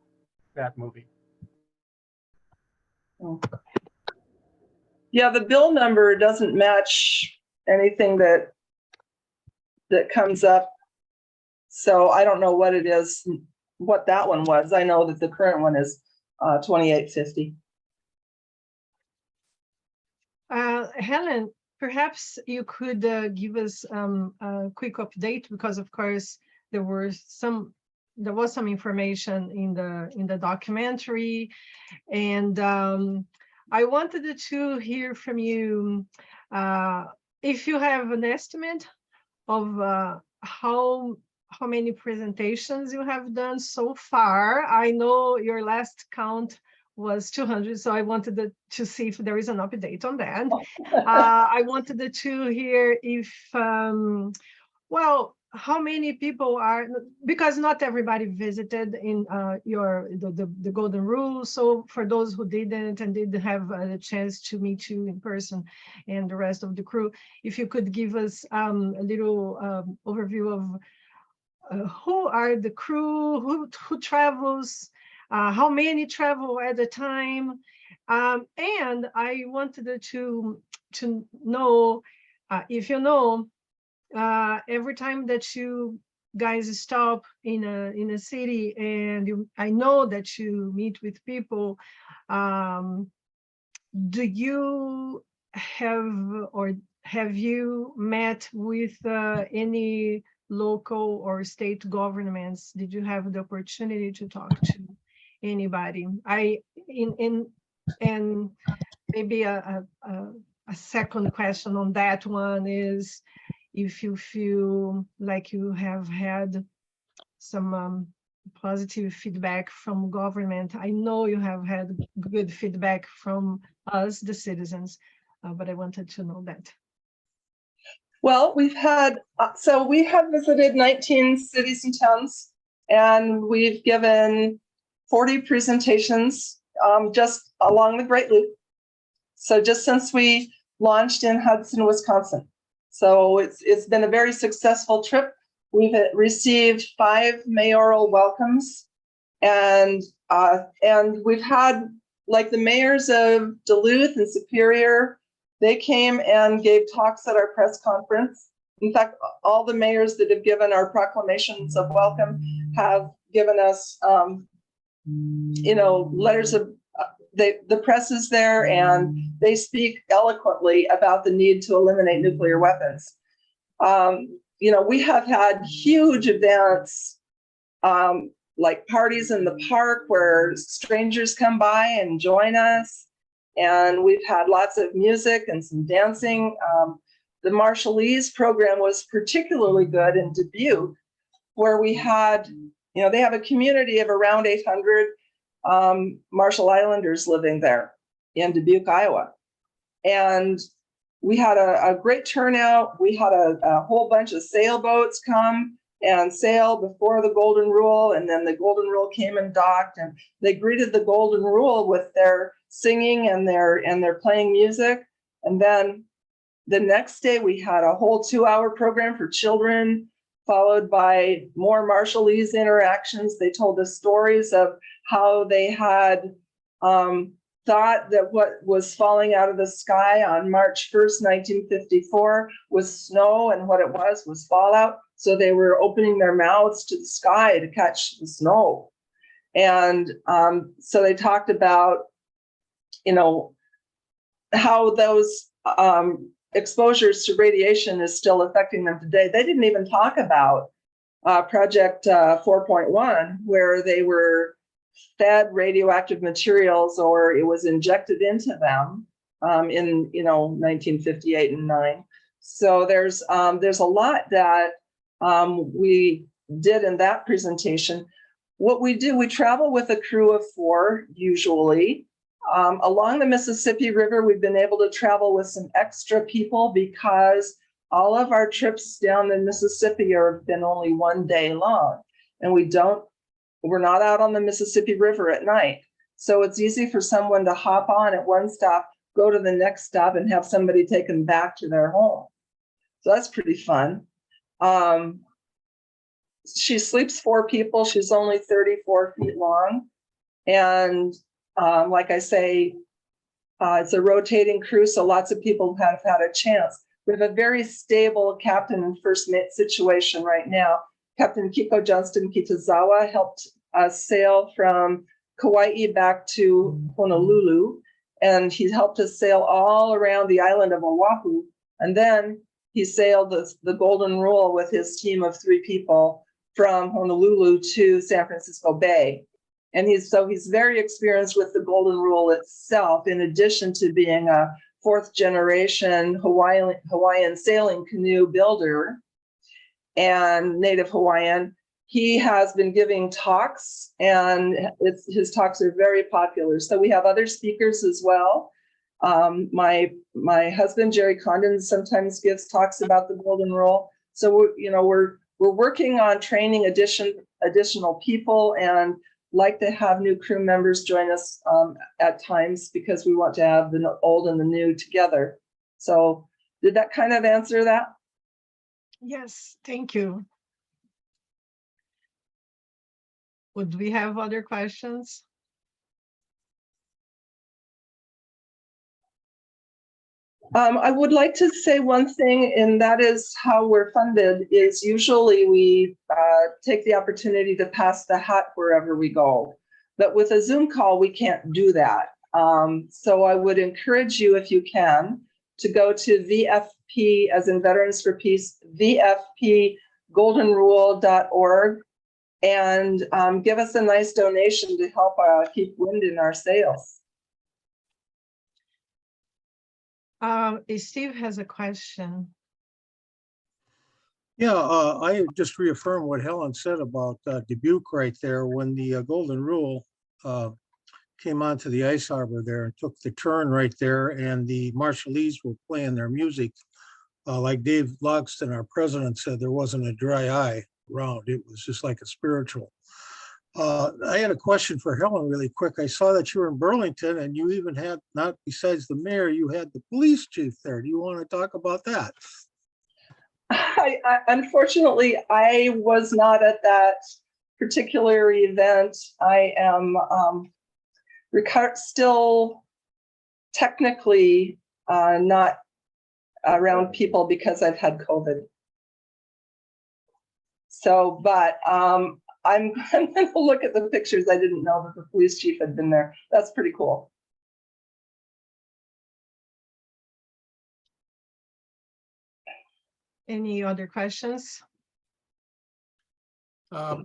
that movie. Yeah, the bill number doesn't match anything that comes up. So I don't know what it is, what that one was. I know that the current one is 2850. Helen, perhaps you could give us a quick update, because of course there was some information in the documentary, and I wanted to hear from you if you have an estimate of how many presentations you have done so far. I know your last count was 200, so I wanted to see if there is an update on that. I wanted to hear if, well, how many people are, because not everybody visited in the Golden Rule. So for those who didn't and didn't have a chance to meet you in person and the rest of the crew, if you could give us a little overview of who are the crew, who travels, how many travel at a time, and I wanted to know if you know, every time that you guys stop in a city and I know that you meet with people, do you have you met with any local or state governments? Did you have the opportunity to talk to anybody? And maybe a second question on that one is if you feel like you have had some positive feedback from government. I know you have had good feedback from us, the citizens, but I wanted to know that. Well, we have visited 19 cities and towns, and we've given 40 presentations just along the Great Loop. So just since we launched in Hudson, Wisconsin. So it's been a very successful trip. We've received 5 mayoral welcomes, and we've had, like, the mayors of Duluth and Superior. They came and gave talks at our press conference. In fact, all the mayors that have given our proclamations of welcome have given us, letters of. The press is there, and they speak eloquently about the need to eliminate nuclear weapons. We have had huge events, like parties in the park where strangers come by and join us. And we've had lots of music and some dancing. The Marshallese program was particularly good in Dubuque, where we had, they have a community of around 800 Marshall Islanders living there in Dubuque, Iowa. And we had a great turnout. We had a whole bunch of sailboats come and sail before the Golden Rule, and then the Golden Rule came and docked, and they greeted the Golden Rule with their singing and their playing music. And then the next day we had a whole 2-hour program for children, followed by more Marshallese interactions. They told us stories of how they had thought that what was falling out of the sky on March 1st, 1954 was snow, and what it was fallout. So they were opening their mouths to the sky to catch the snow. And so they talked about, how those exposures to radiation is still affecting them today. They didn't even talk about Project 4.1, where they were fed radioactive materials, or it was injected into them in 1958 and 9. So there's a lot that we did in that presentation. What we do, we travel with a crew of 4 usually. Along the Mississippi River, we've been able to travel with some extra people because all of our trips down the Mississippi have been only 1 day long, and we're not out on the Mississippi River at night. So it's easy for someone to hop on at one stop, go to the next stop, and have somebody take them back to their home. So that's pretty fun. She sleeps 4 people. She's only 34 feet long. And like I say, it's a rotating crew, so lots of people have had a chance. We have a very stable captain and first mate situation right now. Captain Kiko Johnston Kitazawa helped us sail from Kauai back to Honolulu, and he helped us sail all around the island of Oahu. And then he sailed the Golden Rule with his team of 3 people from Honolulu to San Francisco Bay. And he's very experienced with the Golden Rule itself, in addition to being a 4th generation Hawaiian sailing canoe builder and native Hawaiian. He has been giving talks, and his talks are very popular. So we have other speakers as well. My husband, Jerry Condon, sometimes gives talks about the Golden Rule. So we're working on training additional people, and like to have new crew members join us at times, because we want to have the old and the new together. So did that kind of answer that? Yes, thank you. Would we have other questions? I would like to say one thing, and that is how we're funded is usually we take the opportunity to pass the hat wherever we go. But with a Zoom call, we can't do that. So I would encourage you, if you can, to go to VFP, as in Veterans for Peace, VFPGoldenRule.org, and give us a nice donation to help keep wind in our sails. Steve has a question. Yeah, I just reaffirm what Helen said about Dubuque right there. When the Golden Rule came onto the ice harbor there and took the turn right there, and the Marshallese were playing their music, like Dave Logston, our president, said, there wasn't a dry eye around. It was just like a spiritual. I had a question for Helen really quick. I saw that you were in Burlington, and you even had, not besides the mayor, you had the police chief there. Do you want to talk about that? Unfortunately, I was not at that particular event. I am still technically not around people because I've had COVID. So, but I'm going to look at the pictures. I didn't know that the police chief had been there. That's pretty cool. Any other questions? I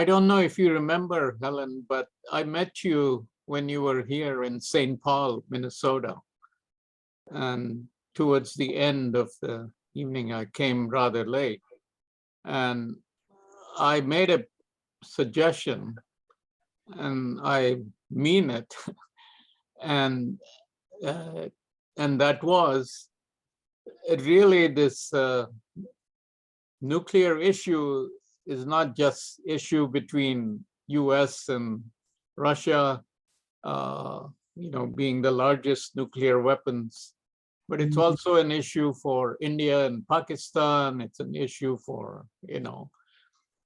don't know if you remember, Helen, but I met you when you were here in St. Paul, Minnesota. And towards the end of the evening, I came rather late. And I made a suggestion, and I mean it, and that was really this nuclear issue is not just issue between US and Russia, being the largest nuclear weapons, but it's also an issue for India and Pakistan. It's an issue for,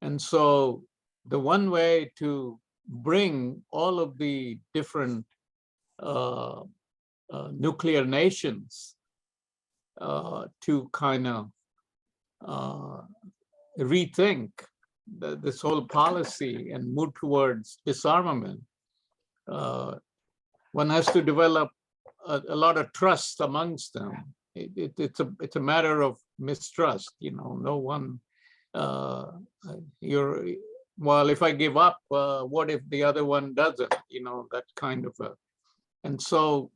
and so the one way to bring all of the different nuclear nations to kind of rethink this whole policy and move towards disarmament, one has to develop a lot of trust amongst them. It's a matter of mistrust. No one. Well, if I give up, what if the other one doesn't? That kind of a. And so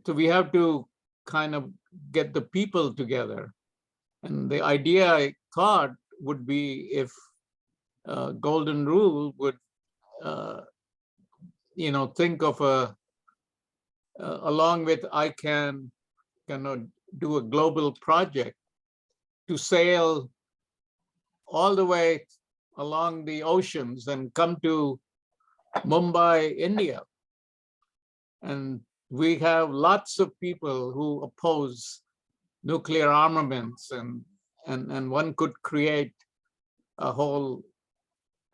we have to kind of get the people together. And the idea I thought would be if Golden Rule would, think of along with ICANN, do a global project to sail all the way along the oceans and come to Mumbai, India. And we have lots of people who oppose nuclear armaments, and one could create a whole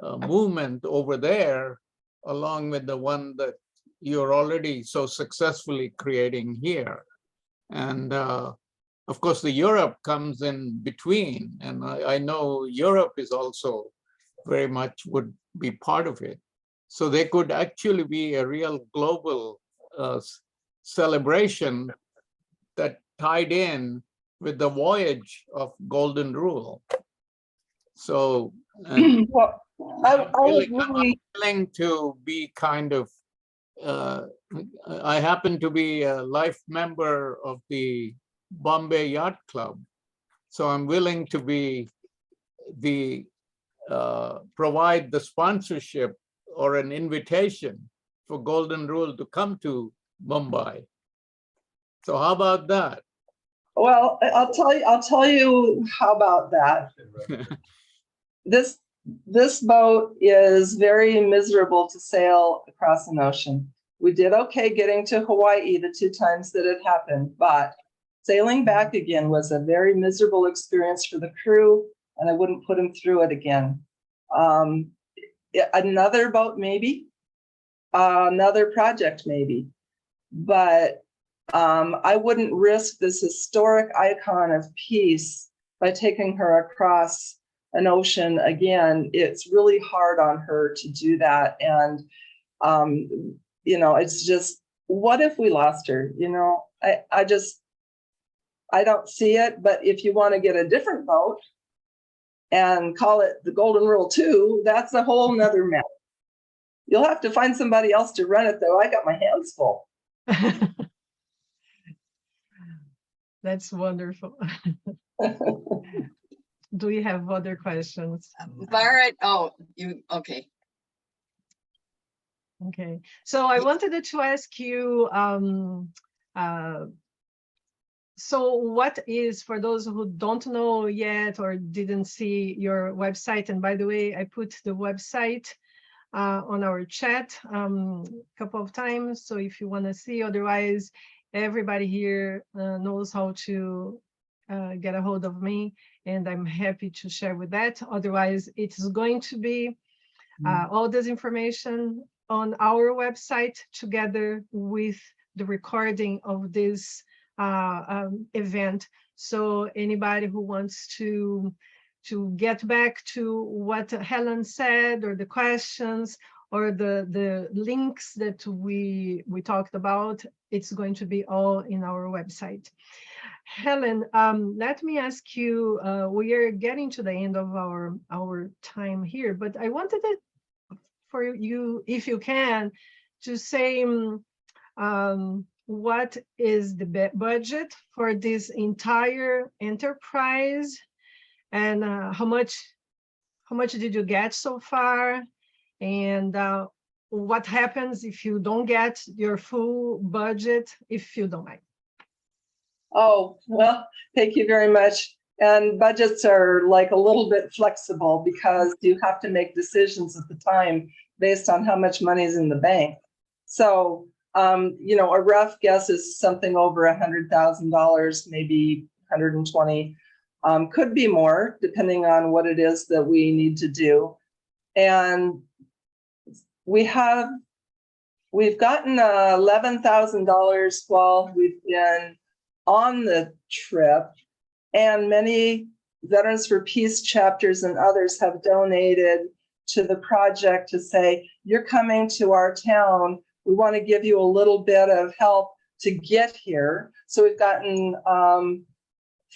movement over there, along with the one that you're already so successfully creating here. And of course, the Europe comes in between, and I know Europe is also very much would be part of it. So there could actually be a real global celebration that tied in with the voyage of Golden Rule. So Well, I'm was willing to be kind of, I happen to be a life member of the Bombay Yacht Club. So I'm willing to be the, provide the sponsorship or an invitation for Golden Rule to come to Mumbai. So how about that? Well, I'll tell you how about that. This boat is very miserable to sail across an ocean. We did okay getting to Hawaii the 2 times that it happened, but sailing back again was a very miserable experience for the crew, and I wouldn't put them through it again. Another boat, maybe, another project, maybe, but I wouldn't risk this historic icon of peace by taking her across an ocean again. It's really hard on her to do that. And, you know, it's just, what if we lost her? You know, I don't see it. But if you want to get a different boat and call it the Golden Rule 2, that's a whole nother matter. You'll have to find somebody else to run it, though. I got my hands full. That's wonderful. Do we have other questions? Barrett, oh, you, okay. Okay, so I wanted to ask you, so what is, for those who don't know yet or didn't see your website, and by the way, I put the website on our chat a couple of times, so if you want to see, otherwise everybody here knows how to get a hold of me, and I'm happy to share with that. Otherwise, it is going to be all this information on our website together with the recording of this event. So anybody who wants to get back to what Helen said, or the questions, or the links that we talked about, it's going to be all in our website. Helen, let me ask you, we are getting to the end of our time here, but I wanted for you, if you can, to say what is the budget for this entire enterprise, and how much did you get so far, and what happens if you don't get your full budget, if you don't mind? Oh, well, thank you very much. And budgets are like a little bit flexible because you have to make decisions at the time based on how much money is in the bank. So, you know, a rough guess is something over $100,000, maybe 120, could be more depending on what it is that we need to do. And we've gotten $11,000 while we've been on the trip, and many Veterans for Peace chapters and others have donated to the project to say, you're coming to our town, we want to give you a little bit of help to get here. So we've gotten $5,000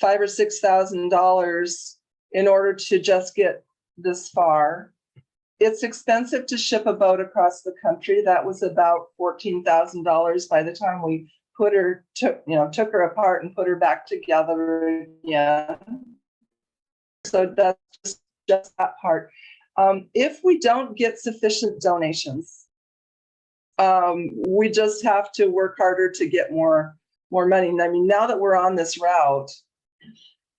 or $6,000 in order to just get this far. It's expensive to ship a boat across the country. That was about $14,000 by the time we took her apart and put her back together again. So that's just that part. If we don't get sufficient donations, we just have to work harder to get more more money. And I mean, now that we're on this route,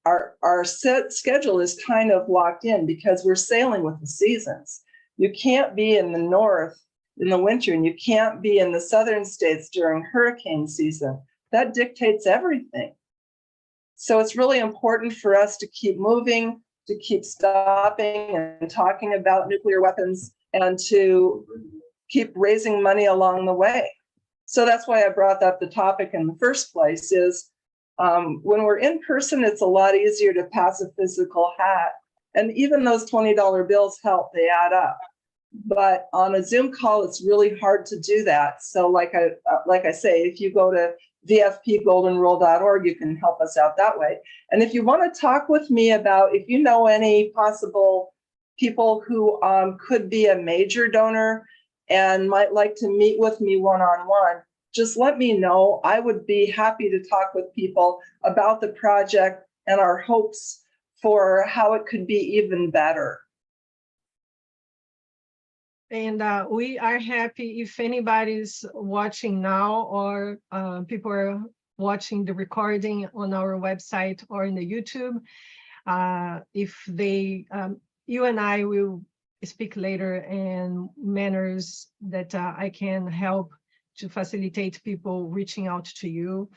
our set schedule is kind of locked in because we're sailing with the seasons. You can't be in the north in the winter, and you can't be in the southern states during hurricane season. That dictates everything. So it's really important for us to keep moving, to keep stopping and talking about nuclear weapons, and to keep raising money along the way. So that's why I brought up the topic in the first place is when we're in person, it's a lot easier to pass a physical hat. And even those $20 bills help, they add up. But on a Zoom call, it's really hard to do that. So like I say, if you go to vfpgoldenrule.org, you can help us out that way. And if you want to talk with me about, if you know any possible people who could be a major donor and might like to meet with me one-on-one, just let me know. I would be happy to talk with people about the project and our hopes for how it could be even better. And we are happy if anybody's watching now, or people are watching the recording on our website or in the YouTube. If they, you and I will speak later in manners that I can help to facilitate people reaching out to you.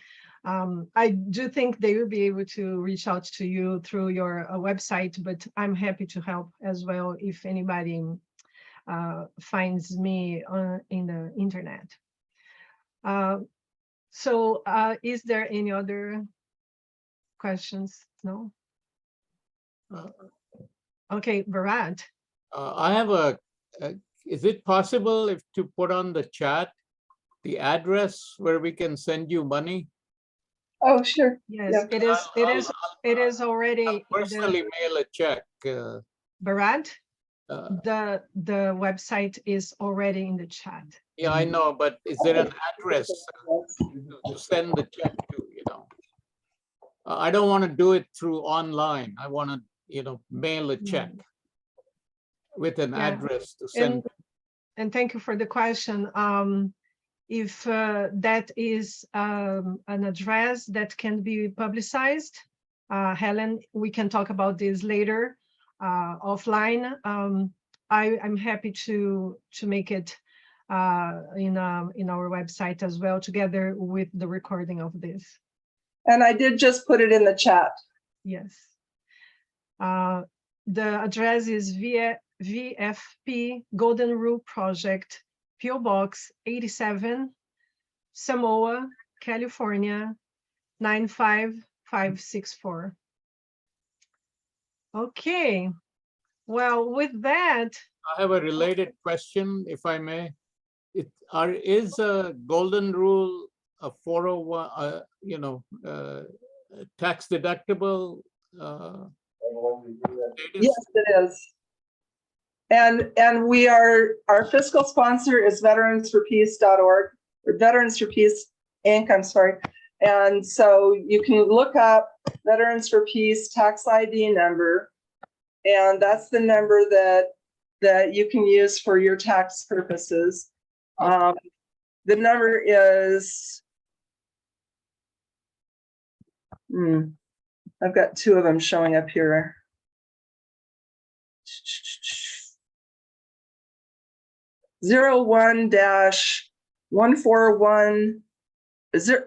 I do think they will be able to reach out to you through your website, but I'm happy to help as well if anybody finds me in the internet. So is there any other questions? No? Okay, Bharat. I have is it possible if to put on the chat the address where we can send you money? Oh, sure. Yes, Yeah. it is already. I'll personally mail a check. Bharat, the website is already in the chat. Yeah, I know, but is there an address to send the check to, you know? I don't want to do it through online. I want to, you know, mail a check with an address to send. And thank you for the question. If that is an address that can be publicized, Helen, we can talk about this later offline. I'm happy to make it in our website as well, together with the recording of this. And I did just put it in the chat. Yes. The address is VFP Golden Rule Project, PO Box 87, Samoa, California, 95564. Okay. Well, with that, I have a related question, if I may. Is a Golden Rule a 401, you know, tax deductible? Yes, it is. And our fiscal sponsor is veteransforpeace.org, or Veterans for Peace Inc., I'm sorry. And so you can look up Veterans for Peace tax ID number, and that's the number that you can use for your tax purposes. The number is, I've got two of them showing up here. 0-1-141,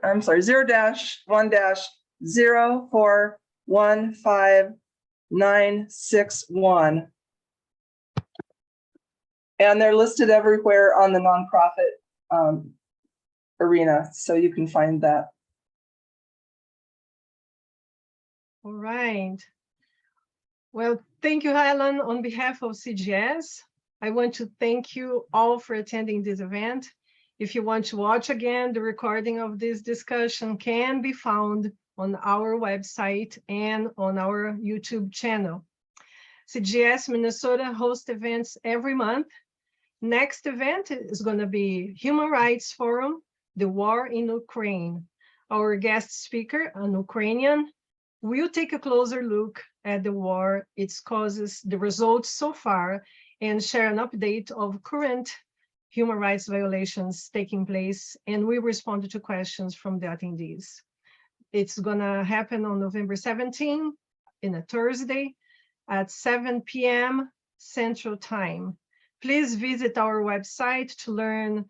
I'm sorry, 0-1-0-4-1-5-9-6-1. And they're listed everywhere on the nonprofit arena, so you can find that. all right. Well, thank you, Helen. On behalf of CGS, I want to thank you all for attending this event. If you want to watch again, the recording of this discussion can be found on our website and on our YouTube channel. CGS Minnesota hosts events every month. Next event is going to be Human Rights Forum, the War in Ukraine. Our guest speaker, an Ukrainian, will take a closer look at the war, its causes, the results so far, and share an update of current human rights violations taking place, and we responded to questions from the attendees. It's gonna happen on November 17, in a Thursday at 7 p.m. Central Time. Please visit our website to learn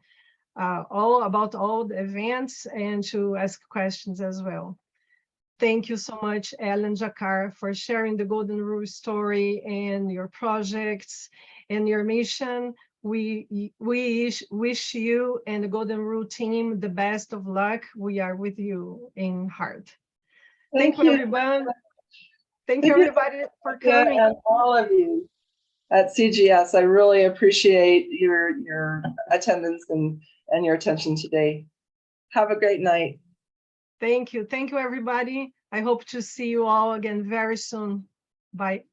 all about all the events and to ask questions as well. Thank you so much, Helen Jaccard, for sharing the Golden Rule story and your projects and your mission. We wish you and the Golden Rule team the best of luck. We are with you in heart. Thank you, everyone. Thank you, everybody, for coming. And all of you at CGS, I really appreciate your attendance and your attention today. Have a great night. Thank you. Thank you, everybody. I hope to see you all again very soon. Bye.